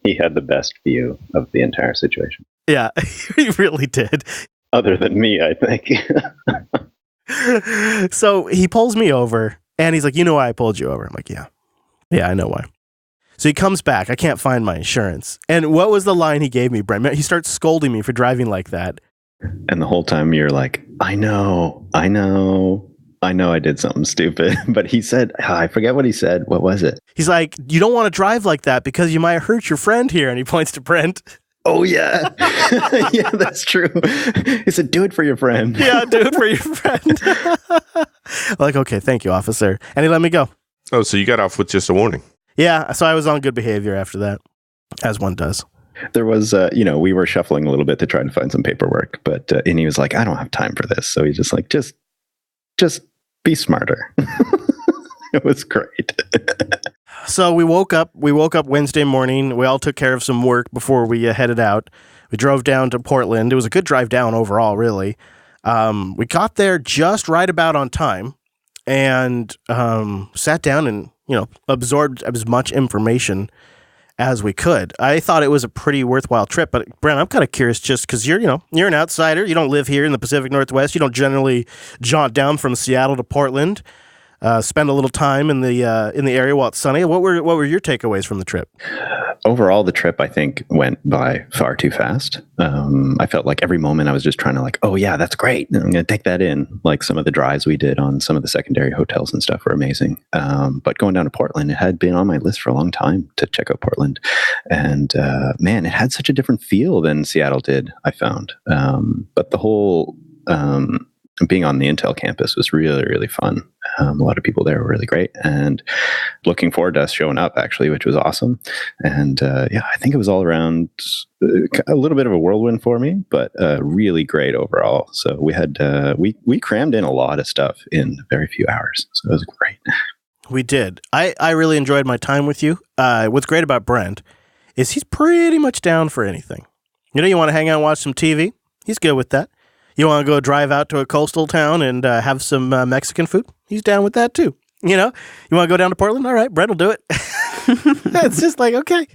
He had the best view of the entire situation. Yeah, he really did. Other than me, I think. So he pulls me over, and he's like, you know why I pulled you over? I'm like, yeah. Yeah, I know why. So he comes back. I can't find my insurance. And what was the line he gave me, Brent? He starts scolding me for driving like that. And the whole time you're like, I know I did something stupid. But he said, I forget what he said. What was it? He's like, you don't want to drive like that because you might hurt your friend here. And he points to Brent. Oh, yeah. Yeah, that's true. He said, do it for your friend. Yeah, do it for your friend. I'm like, okay, thank you, officer. And he let me go. Oh, so you got off with just a warning. Yeah, so I was on good behavior after that, as one does. There was, we were shuffling a little bit to try to find some paperwork, but and he was like, I don't have time for this. So he's just like, just be smarter. It was great. So we woke up Wednesday morning. We all took care of some work before we headed out. We drove down to Portland. It was a good drive down overall, really. We got there just right about on time and sat down and absorbed as much information as we could. I thought it was a pretty worthwhile trip, but Brent, I'm kind of curious just because you're an outsider. You don't live here in the Pacific Northwest. You don't generally jaunt down from Seattle to Portland, spend a little time in the area while it's sunny. What were your takeaways from the trip? Overall, the trip, I think, went by far too fast. I felt like every moment I was just trying to oh, yeah, that's great. I'm going to take that in. Some of the drives we did on some of the secondary hotels and stuff were amazing. But going down to Portland, it had been on my list for a long time to check out Portland. And man, it had such a different feel than Seattle did, I found. But the whole being on the Intel campus was really, really fun. A lot of people there were really great, and looking forward to us showing up, actually, which was awesome. And I think it was all around a little bit of a whirlwind for me, but really great overall. So we had we crammed in a lot of stuff in very few hours, so it was great. We did. I really enjoyed my time with you. What's great about Brent is he's pretty much down for anything. You want to hang out and watch some TV? He's good with that. You want to go drive out to a coastal town and have some Mexican food? He's down with that too. You know, you want to go down to Portland? All right, Brent will do it. It's just like, okay.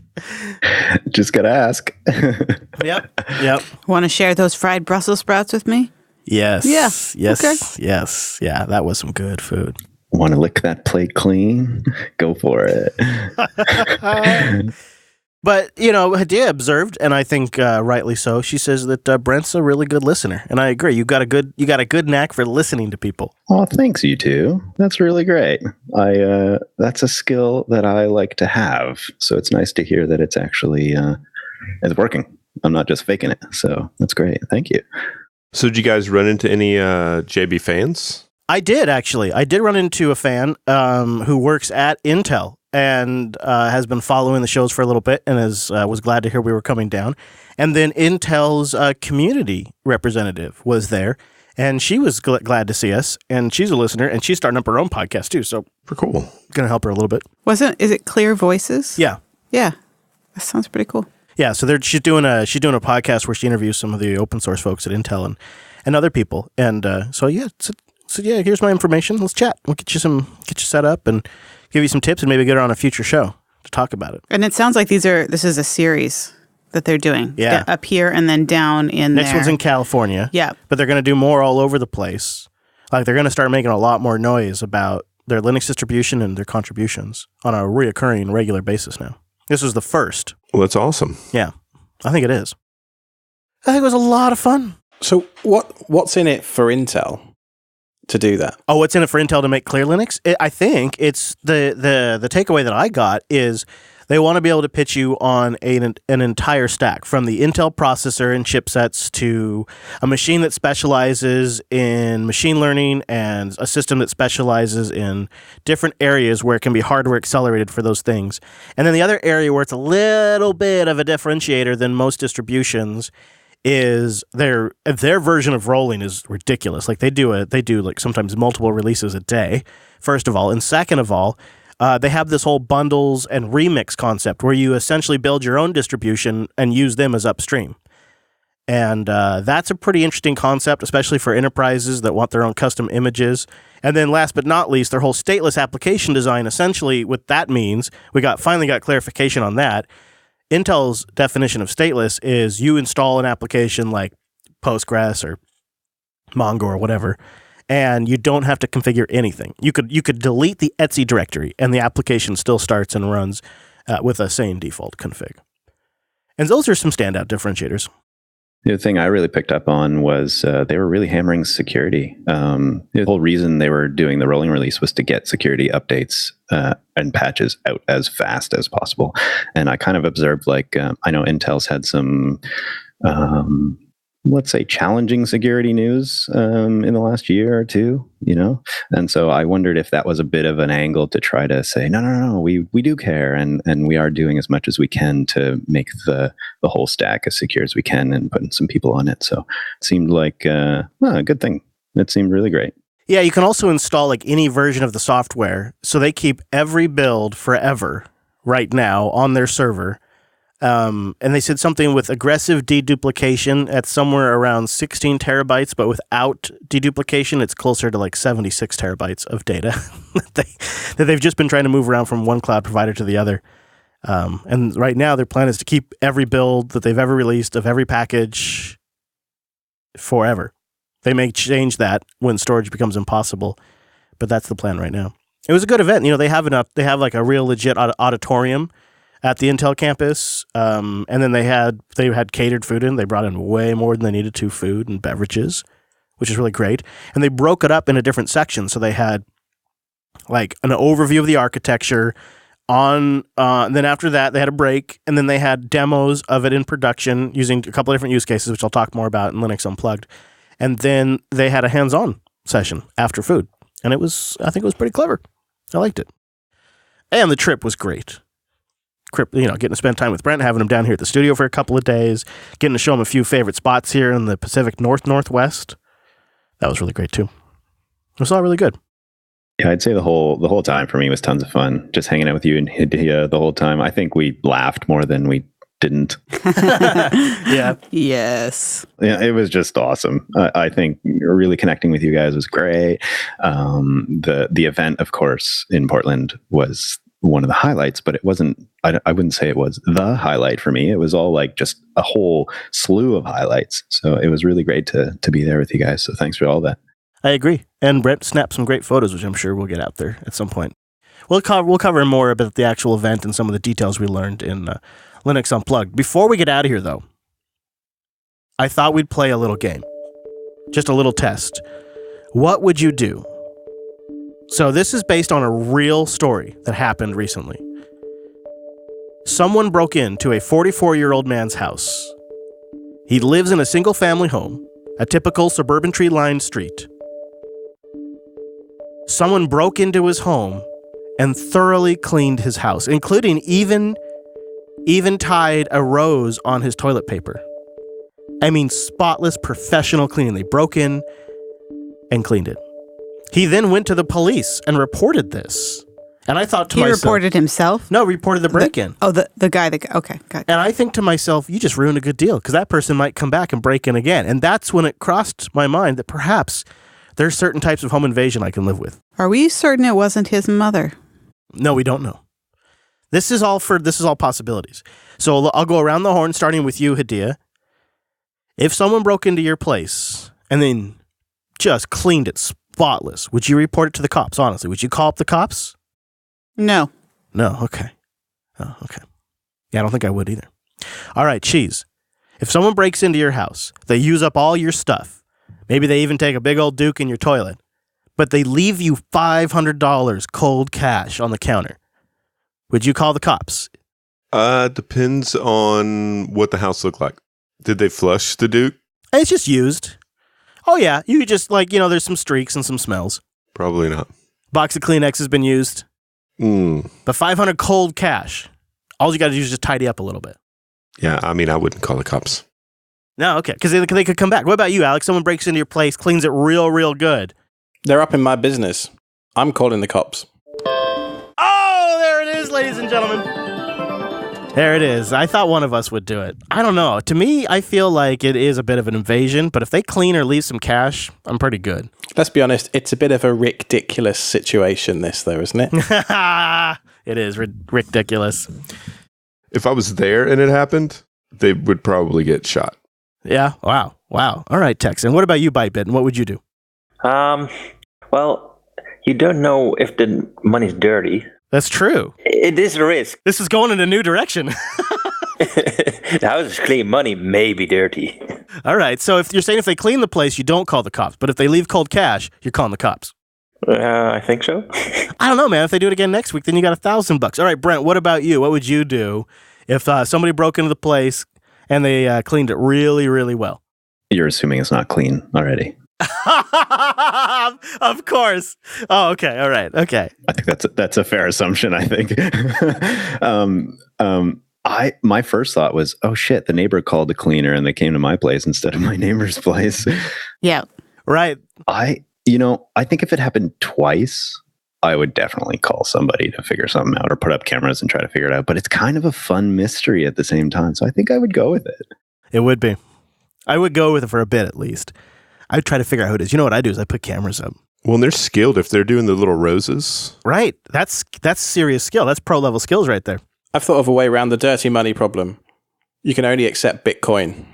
Just got to ask. Yep. Want to share those fried Brussels sprouts with me? Yes. Yeah. Yes. Okay. Yes. Yeah, that was some good food. Want to lick that plate clean? Go for it. But, Hadea observed, and I think rightly so, she says that Brent's a really good listener. And I agree. You got a good knack for listening to people. Oh, thanks, you two. That's really great. That's a skill that I like to have. So it's nice to hear that it's actually it's working. I'm not just faking it. So that's great. Thank you. So did you guys run into any JB fans? I did, actually. I did run into a fan who works at Intel and has been following the shows for a little bit and was glad to hear we were coming down. And then Intel's community representative was there, and she was glad to see us, and she's a listener, and she's starting up her own podcast too, so cool. Going to help her a little bit. Is it Clear Voices? Yeah. Yeah. That sounds pretty cool. Yeah, so she's doing a podcast where she interviews some of the open source folks at Intel and other people. And so here's my information. Let's chat. We'll get you set up and give you some tips and maybe get her on a future show to talk about it. And it sounds like this is a series that they're doing. Yeah. Up here and then down in Next one's in California. Yeah. But they're going to do more all over the place. Like they're going to start making a lot more noise about their Linux distribution and their contributions on a reoccurring regular basis now. This was the first. Well, that's awesome. Yeah, I think it is. I think it was a lot of fun. So what's in it for Intel to do that? Oh, what's in it for Intel to make Clear Linux? I think it's the takeaway that I got is they want to be able to pitch you on an entire stack, from the Intel processor and chipsets to a machine that specializes in machine learning and a system that specializes in different areas where it can be hardware accelerated for those things. And then the other area where it's a little bit of a differentiator than most distributions is their version of rolling is ridiculous. Like they do like sometimes multiple releases a day, first of all. And second of all, they have this whole bundles and remix concept where you essentially build your own distribution and use them as upstream. And that's a pretty interesting concept, especially for enterprises that want their own custom images. And then last but not least, their whole stateless application design, essentially what that means, we finally got clarification on that. Intel's definition of stateless is you install an application like Postgres or Mongo or whatever, and you don't have to configure anything. You could delete the Etsy directory, and the application still starts and runs with a same default config. And those are some standout differentiators. The thing I really picked up on was they were really hammering security. The whole reason they were doing the rolling release was to get security updates and patches out as fast as possible. And I kind of observed, I know Intel's had some, let's say, challenging security news in the last year or two, And so I wondered if that was a bit of an angle to try to say, no, we do care, and we are doing as much as we can to make the whole stack as secure as we can and putting some people on it. So it seemed like a good thing. It seemed really great. Yeah, you can also install any version of the software. So they keep every build forever right now on their server. And they said something with aggressive deduplication at somewhere around 16 terabytes, but without deduplication, it's closer to 76 terabytes of data that they've just been trying to move around from one cloud provider to the other. And right now, their plan is to keep every build that they've ever released of every package forever. They may change that when storage becomes impossible, but that's the plan right now. It was a good event. They have a real legit auditorium at the Intel campus, and then they had catered food in. They brought in way more than they needed to, food and beverages, which is really great. And they broke it up into different sections. So they had an overview of the architecture and then after that they had a break, and then they had demos of it in production using a couple of different use cases, which I'll talk more about in Linux Unplugged. And then they had a hands-on session after food, and I think it was pretty clever. I liked it. And the trip was great. Getting to spend time with Brent, having him down here at the studio for a couple of days, getting to show him a few favorite spots here in the Pacific Northwest. That was really great too. It was all really good. Yeah, I'd say the whole time for me was tons of fun. Just hanging out with you and Hadea the whole time. I think we laughed more than we didn't. Yeah. Yes. Yeah, it was just awesome. I think really connecting with you guys was great. The event, of course, in Portland was one of the highlights, but it wasn't. I wouldn't say it was the highlight for me. It was all like just a whole slew of highlights. So it was really great to be there with you guys. So thanks for all that. I agree. And Brent snapped some great photos, which I'm sure we'll get out there at some point. We'll cover more about the actual event and some of the details we learned in Linux Unplugged. Before we get out of here, though, I thought we'd play a little game. Just a little test. What would you do? So this is based on a real story that happened recently. Someone broke into a 44-year-old man's house. He lives in a single-family home, a typical suburban tree-lined street. Someone broke into his home and thoroughly cleaned his house, including even tied a rose on his toilet paper. I mean, spotless professional cleaning. They broke in and cleaned it. He then went to the police and reported this. And I thought to myself... He reported himself? No, reported the break-in. The guy that... Okay, got it. And I think to myself, you just ruined a good deal, because that person might come back and break in again. And that's when it crossed my mind that perhaps there's certain types of home invasion I can live with. Are we certain it wasn't his mother? No, we don't know. This is all possibilities. So I'll go around the horn, starting with you, Hadea. If someone broke into your place and then just cleaned it spotless, would you report it to the cops, honestly? Would you call up the cops? No. No, okay. Oh, okay. Yeah, I don't think I would either. All right, Cheese. If someone breaks into your house, they use up all your stuff. Maybe they even take a big old Duke in your toilet, but they leave you $500 cold cash on the counter. Would you call the cops? Depends on what the house looked like. Did they flush the Duke? It's just used. Oh, yeah. You just, there's some streaks and some smells. Probably not. Box of Kleenex has been used. But 500 cold cash. All you got to do is just tidy up a little bit. Yeah, I mean, I wouldn't call the cops. No, okay. Because they could come back. What about you, Alex? Someone breaks into your place, cleans it real, real good. They're up in my business. I'm calling the cops. Oh, there it is, ladies and gentlemen. There it is. I thought one of us would do it. I don't know. To me, I feel like it is a bit of an invasion, but if they clean or leave some cash, I'm pretty good. Let's be honest, it's a bit of a ridiculous situation, this, though, isn't it? It is ridiculous. If I was there and it happened, they would probably get shot. Yeah? Wow. All right, Texan. What about you, Bite-Bitten? What would you do? Well, you don't know if the money's dirty. That's true. It is a risk. This is going in a new direction. The house is clean, money may be dirty. All right, so if you're saying if they clean the place, you don't call the cops. But if they leave cold cash, you're calling the cops. I think so. I don't know, man. If they do it again next week, then you got $1,000. All right, Brent, what about you? What would you do if somebody broke into the place and they cleaned it really, really well? You're assuming it's not clean already. Of course. Oh, okay. All right. Okay. I think that's a fair assumption, I think. My first thought was, oh shit, the neighbor called the cleaner and they came to my place instead of my neighbor's place. Yeah. Right. I think if it happened twice, I would definitely call somebody to figure something out or put up cameras and try to figure it out. But it's kind of a fun mystery at the same time. So I think I would go with it. It would be. I would go with it for a bit at least. I'd try to figure out who it is. You know what I do is I put cameras up. Well, and they're skilled if they're doing the little roses. Right. That's serious skill. That's pro level skills right there. I've thought of a way around the dirty money problem. You can only accept Bitcoin.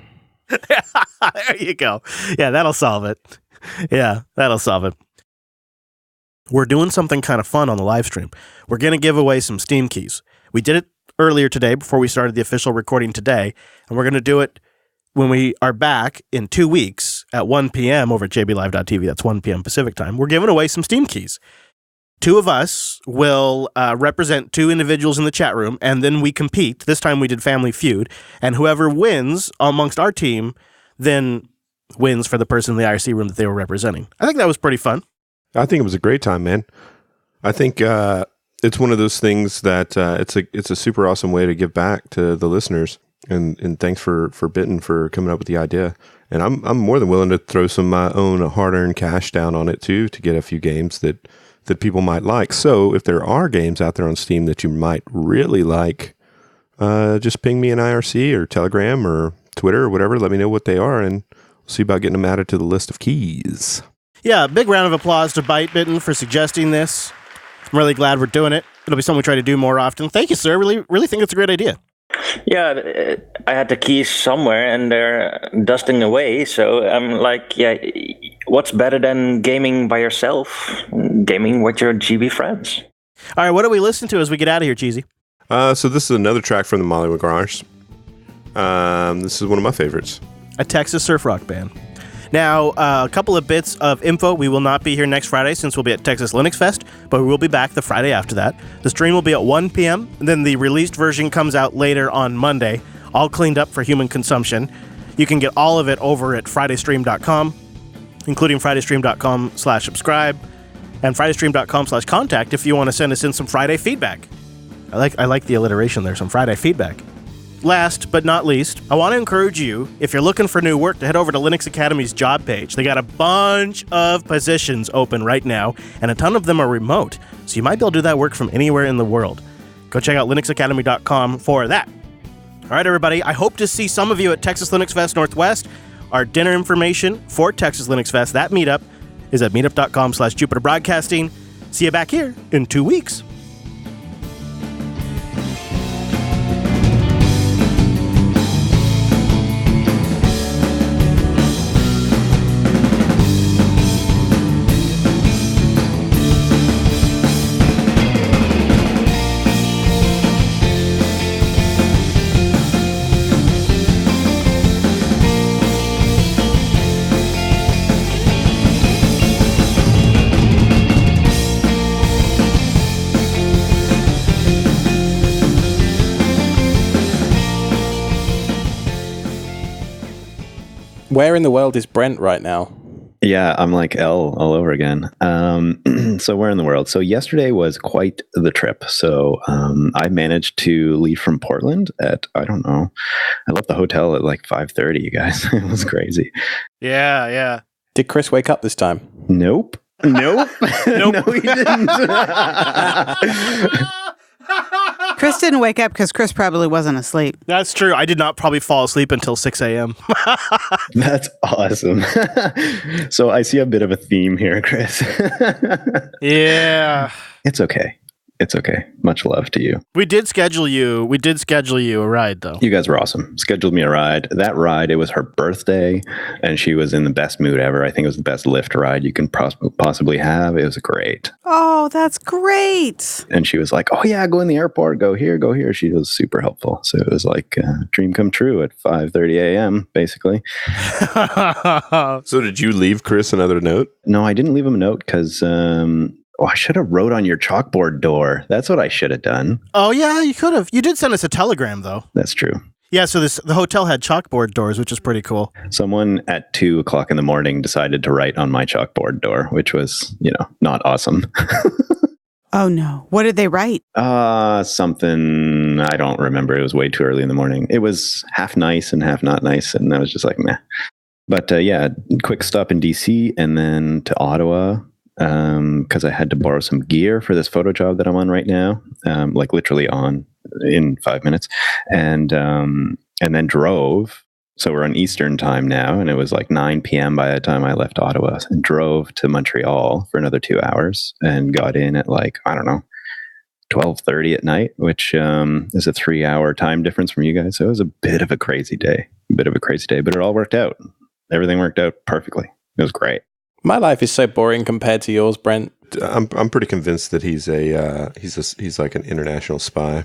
There you go. Yeah, that'll solve it. Yeah, that'll solve it. We're doing something kind of fun on the live stream. We're going to give away some Steam keys. We did it earlier today before we started the official recording today, and we're going to do it when we are back in 2 weeks at 1 p.m. over at jblive.tv. That's 1 p.m. Pacific time. We're giving away some Steam keys. Two of us will represent two individuals in the chat room, and then we compete. This time we did Family Feud, and whoever wins amongst our team then wins for the person in the IRC room that they were representing. I think that was pretty fun. I think it was a great time, man. I think it's one of those things that it's a super awesome way to give back to the listeners. And thanks for Bitten for coming up with the idea. And I'm more than willing to throw some of my own hard-earned cash down on it too to get a few games that people might like. So if there are games out there on Steam that you might really like, just ping me an IRC or Telegram or Twitter or whatever. Let me know what they are, and we'll see about getting them added to the list of keys. Yeah, big round of applause to Bytebitten for suggesting this. I'm really glad we're doing it. It'll be something we try to do more often. Thank you, sir. Really think it's a great idea. Yeah, I had the keys somewhere and they're dusting away. So I'm like, yeah, what's better than gaming by yourself? Gaming with your GB friends. All right, what do we listen to as we get out of here, Cheesy? So this is another track from the Molly McGuires. This is one of my favorites. A Texas surf rock band. Now, a couple of bits of info. We will not be here next Friday since we'll be at Texas Linux Fest, but we will be back the Friday after that. The stream will be at 1 p.m., and then the released version comes out later on Monday, all cleaned up for human consumption. You can get all of it over at FridayStream.com, including FridayStream.com/subscribe and FridayStream.com/contact if you want to send us in some Friday feedback. I like the alliteration there, some Friday feedback. Last but not least, I want to encourage you, if you're looking for new work, to head over to Linux Academy's job page. They got a bunch of positions open right now, and a ton of them are remote, so you might be able to do that work from anywhere in the world. Go check out linuxacademy.com for that. All right, everybody, I hope to see some of you at Texas Linux Fest Northwest. Our dinner information for Texas Linux Fest, that meetup, is at meetup.com/Jupiter Broadcasting. See you back here in 2 weeks. Where in the world is Brent right now? Yeah, I'm like L all over again. So where in the world? So yesterday was quite the trip. So I managed to leave from Portland at, I don't know, I left the hotel at like 5:30, you guys. It was crazy. Yeah. Did Chris wake up this time? Nope. No, he didn't. Chris didn't wake up because Chris probably wasn't asleep. That's true. I did not probably fall asleep until 6 a.m. That's awesome. So I see a bit of a theme here, Chris. Yeah. It's okay. It's okay. Much love to you. We did schedule you a ride, though. You guys were awesome. Scheduled me a ride. That ride, it was her birthday, and she was in the best mood ever. I think it was the best Lyft ride you can possibly have. It was great. Oh, that's great. And she was like, oh, yeah, go in the airport. Go here, go here. She was super helpful. So it was like a dream come true at 5:30 a.m., basically. So did you leave Chris another note? No, I didn't leave him a note because... I should have wrote on your chalkboard door. That's what I should have done. Oh, yeah, you could have. You did send us a telegram, though. That's true. Yeah, so the hotel had chalkboard doors, which is pretty cool. Someone at 2:00 in the morning decided to write on my chalkboard door, which was, not awesome. Oh, no. What did they write? Something, I don't remember. It was way too early in the morning. It was half nice and half not nice, and I was just like, meh. But yeah, quick stop in DC and then to Ottawa. Because I had to borrow some gear for this photo job that I'm on right now, like literally on in 5 minutes, and then drove. So we're on Eastern time now, and it was like 9 p.m. by the time I left Ottawa, and drove to Montreal for another 2 hours, and got in at like, I don't know, 12:30 at night, which is a 3-hour time difference from you guys. So it was a bit of a crazy day, but it all worked out. Everything worked out perfectly. It was great. My life is so boring compared to yours, Brent. I'm pretty convinced that he's like an international spy.